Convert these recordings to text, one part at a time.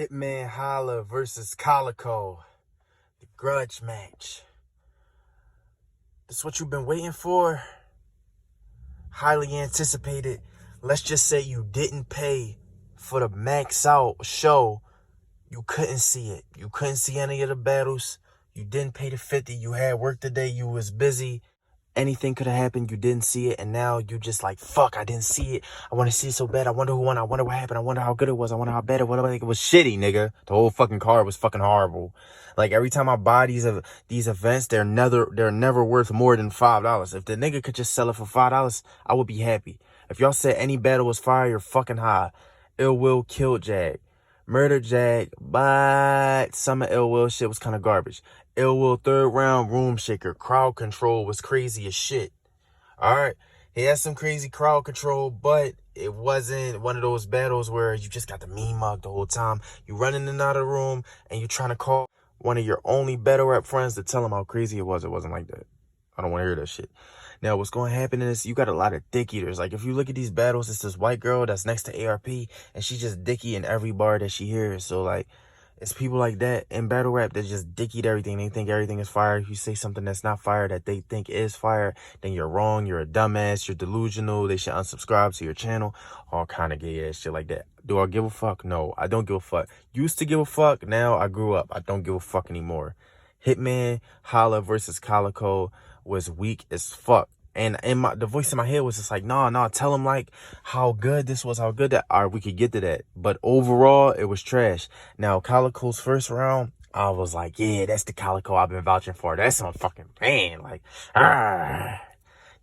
Hitman Holla versus Calicoe. The grudge match. This what you've been waiting for? Highly anticipated. Let's just say you didn't pay for the max out show. You couldn't see it. You couldn't see any of the battles. You didn't pay the 50. You had work today. You was busy. Anything could have happened. You didn't see it. And now you just like, fuck, I didn't see it. I want to see it so bad. I wonder who won. I wonder what happened. I wonder how good it was. I wonder how bad it was. It was shitty, nigga. The whole fucking card was fucking horrible. Like, every time I buy these events, they're never worth more than $5. If the nigga could just sell it for $5, I would be happy. If y'all said any battle was fire, you're fucking high. Ill Will killed Jag. Murder Jag, but some of Ill Will shit was kind of garbage. Ill Will third round room shaker. Crowd control was crazy as shit. Alright. He had some crazy crowd control, but it wasn't one of those battles where you just got the mean mug the whole time. You running in and out of the room and you trying to call one of your only battle rap friends to tell him how crazy it was. It wasn't like that. I don't want to hear that shit. Now, what's going to happen is you got a lot of dick eaters. Like, if you look at these battles, it's this white girl that's next to ARP, and she just dicky in every bar that she hears. So, like, it's people like that in battle rap that just dick eat everything. They think everything is fire. If you say something that's not fire that they think is fire, then you're wrong. You're a dumbass. You're delusional. They should unsubscribe to your channel. All kind of gay ass shit like that. Do I give a fuck? No, I don't give a fuck. Used to give a fuck. Now I grew up. I don't give a fuck anymore. Hitman Holla versus Calicoe was weak as fuck. And the voice in my head was just like, nah, tell him like how good this was, how good that, all right, we could get to that. But overall, it was trash. Now, Calicoe's first round, I was like, yeah, that's the Calicoe I've been vouching for. That's my fucking man. Like,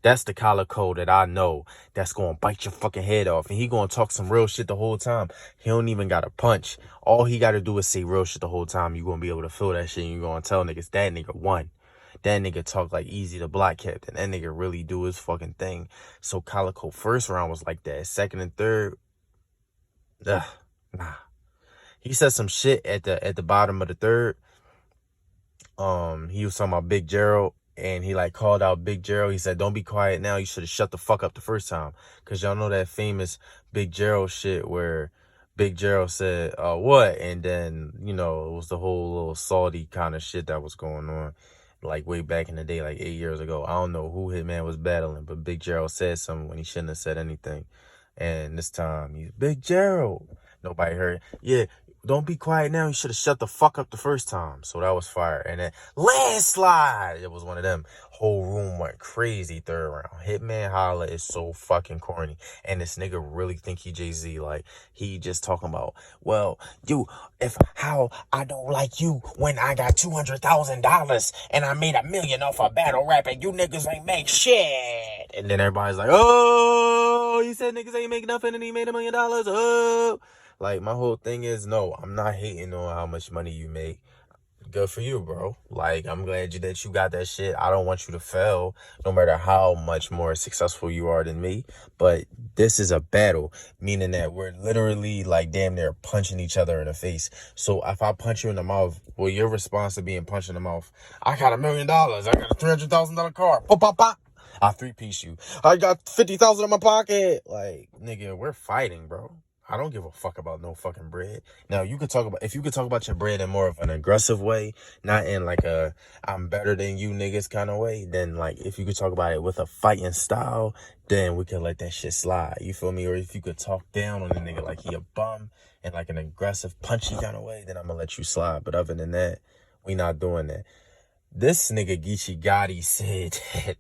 that's the Calicoe that I know that's going to bite your fucking head off. And he going to talk some real shit the whole time. He don't even got to punch. All he got to do is say real shit the whole time. You going to be able to feel that shit. And you going to tell niggas that nigga won. That nigga talk like Easy the Block Captain. That nigga really do his fucking thing. So Calicoe first round was like that. Second and third, nah. He said some shit at the bottom of the third. He was talking about Big Gerald, and he like called out Big Gerald. He said, "Don't be quiet now. You should have shut the fuck up the first time." Cause y'all know that famous Big Gerald shit where Big Gerald said, what? And then, you know, it was the whole little salty kind of shit that was going on. Like way back in the day, like 8 years ago. I don't know who Hitman was battling, but Big Gerald said something when he shouldn't have said anything. And this time, he's Big Gerald. Nobody heard. Yeah, don't be quiet now. You should have shut the fuck up the first time. So that was fire. And then landslide. It was one of them. Whole room went crazy third round. Hitman Holla is so fucking corny. And this nigga really think he Jay-Z. Like, he just talking about, well, how I don't like you when I got $200,000 and I made $1 million off a battle rap and you niggas ain't make shit. And then everybody's like, oh, he said niggas ain't make nothing and he made $1 million. Oh. Like, my whole thing is, no, I'm not hating on how much money you make. Good for you, bro. Like, I'm glad that you got that shit. I don't want you to fail, no matter how much more successful you are than me. But this is a battle, meaning that we're literally, like, damn near punching each other in the face. So if I punch you in the mouth, well, your response to being punched in the mouth, I got $1 million. I got a $300,000 car. Pop, pop, pop. I three-piece you. I got 50,000 in my pocket. Like, nigga, we're fighting, bro. I don't give a fuck about no fucking bread. Now, if you could talk about your bread in more of an aggressive way, not in like a I'm better than you niggas kind of way, then like if you could talk about it with a fighting style, then we could let that shit slide. You feel me? Or if you could talk down on the nigga like he a bum in like an aggressive, punchy kind of way, then I'm gonna let you slide. But other than that, we not doing that. This nigga Geechi said that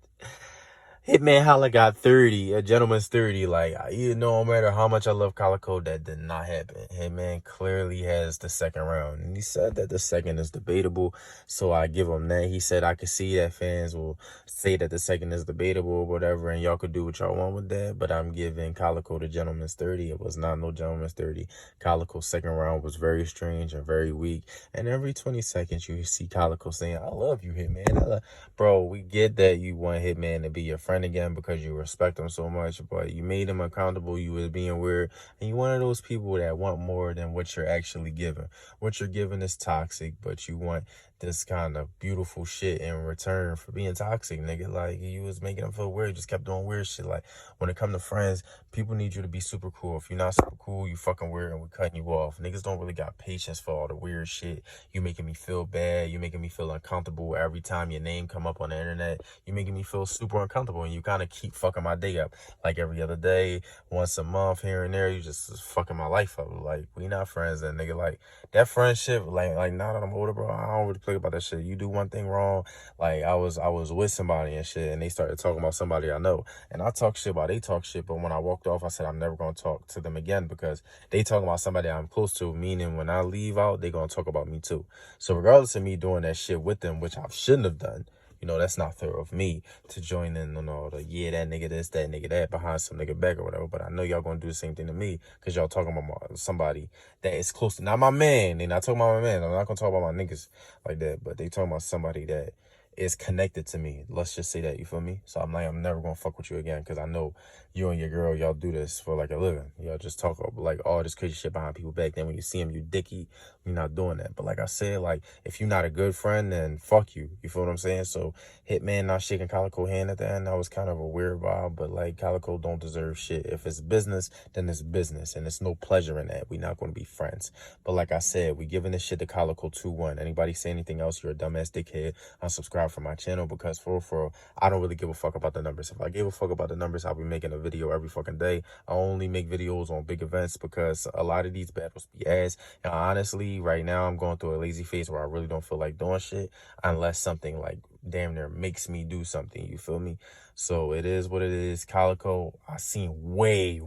Hitman Holla got 30, a gentleman's 30. Like, you know, no matter how much I love Calicoe, that did not happen. Hitman clearly has the second round. And he said that the second is debatable, so I give him that. He said I could see that fans will say that the second is debatable or whatever, and y'all could do what y'all want with that. But I'm giving Calicoe the gentleman's 30. It was not no gentleman's 30. Calicoe's second round was very strange and very weak. And every 20 seconds, you see Calicoe saying, I love you, Hitman. Bro, we get that you want Hitman to be your friend friend again because you respect him so much, but you made him uncomfortable. You was being weird, and you one of those people that want more than what you're actually giving. What you're giving is toxic, but you want this kind of beautiful shit in return for being toxic, nigga. Like, you was making them feel weird. You just kept doing weird shit. Like, when it come to friends, people need you to be super cool. If you're not super cool, you fucking weird and we cutting you off. Niggas don't really got patience for all the weird shit. You making me feel bad. You making me feel uncomfortable every time your name come up on the internet. You making me feel super uncomfortable, and you kind of keep fucking my day up. Like, every other day, once a month, here and there, you just fucking my life up. Like, we not friends, then, nigga. Like, that friendship, like now that I'm older, bro, I don't really play about that shit. You do one thing wrong, like I was with somebody and shit, and they started talking about somebody I know, and I talk shit while they talk shit. But when I walked off, I said I'm never gonna talk to them again because they talking about somebody I'm close to. Meaning, when I leave out, they gonna talk about me too. So regardless of me doing that shit with them, which I shouldn't have done. You know, that's not fair of me to join in on all the, yeah, that nigga this, that nigga that, behind some nigga back or whatever. But I know y'all gonna do the same thing to me because y'all talking about somebody that is close to, not my man. They not talking about my man. I'm not gonna talk about my niggas like that, but they talking about somebody that is connected to me. Let's just say that, you feel me? So I'm like, I'm never gonna fuck with you again because I know you and your girl, y'all do this for like a living. Y'all just talk like all this crazy shit behind people back. Then when you see them, you dicky. You're not doing that. But like I said, like, if you're not a good friend, then fuck you. You feel what I'm saying? So Hitman not shaking Calicoe hand at the end, that was kind of a weird vibe. But like, Calicoe don't deserve shit. If it's business, then it's business, and there's no pleasure in that. We not gonna be friends. But like I said, we giving this shit to Calicoe 2-1. Anybody say anything else, you're a dumbass dickhead. Unsubscribe from my channel because for real, I don't really give a fuck about the numbers. If I gave a fuck about the numbers, I'll be making a video every fucking day. I only make videos on big events because a lot of these battles be ass. And honestly, right now I'm going through a lazy phase where I really don't feel like doing shit unless something like damn near makes me do something, you feel me? So it is what it is. Calicoe, I seen way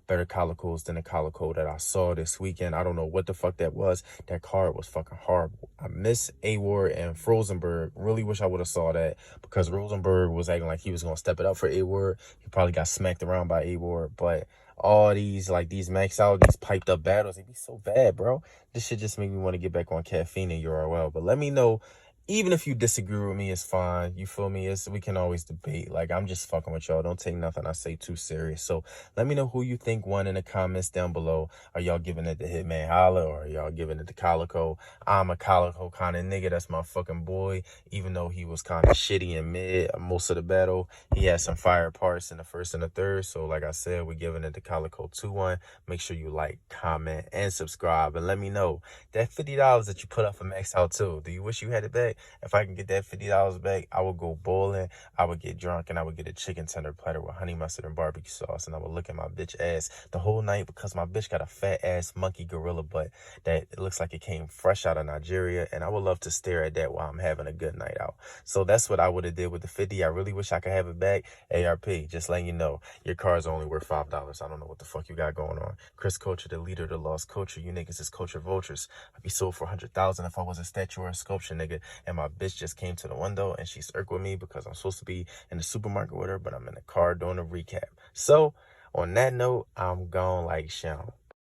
better Calicoes than the Calicoe that I saw this weekend. I don't know what the fuck that was. That card was fucking horrible. I miss A-Ward and Frozenberg. Really wish I would have saw that because Rosenberg was acting like he was gonna step it up for A-Ward. He probably got smacked around by A-Ward, but all these, like, these max out, these piped up battles, they be so bad, bro. This shit just make me want to get back on caffeine and URL. But let me know. Even if you disagree with me, it's fine. You feel me? We can always debate. Like, I'm just fucking with y'all. Don't take nothing I say too serious. So let me know who you think won in the comments down below. Are y'all giving it to Hitman Holla, or are y'all giving it to Calicoe? I'm a Calicoe kind of nigga. That's my fucking boy. Even though he was kind of shitty in mid most of the battle, he had some fire parts in the first and the third. So like I said, we're giving it to Calicoe 2-1. Make sure you like, comment, and subscribe. And let me know that $50 that you put up for Max Out 2. Do you wish you had it back? If I can get that $50 back, I would go bowling, I would get drunk, and I would get a chicken tender platter with honey mustard and barbecue sauce, and I would look at my bitch ass the whole night because my bitch got a fat ass monkey gorilla butt that it looks like it came fresh out of Nigeria, and I would love to stare at that while I'm having a good night out. So that's what I would have did with the 50. I really wish I could have it back. ARP, just letting you know, your car's only worth $5. I don't know what the fuck you got going on. Chris Culture, the leader of the lost culture. You niggas is culture vultures. I'd be sold for $100,000 if I was a statue or a sculpture, nigga. And my bitch just came to the window and she's irked with me because I'm supposed to be in the supermarket with her, but I'm in the car doing a recap. So on that note, I'm gone like Sean.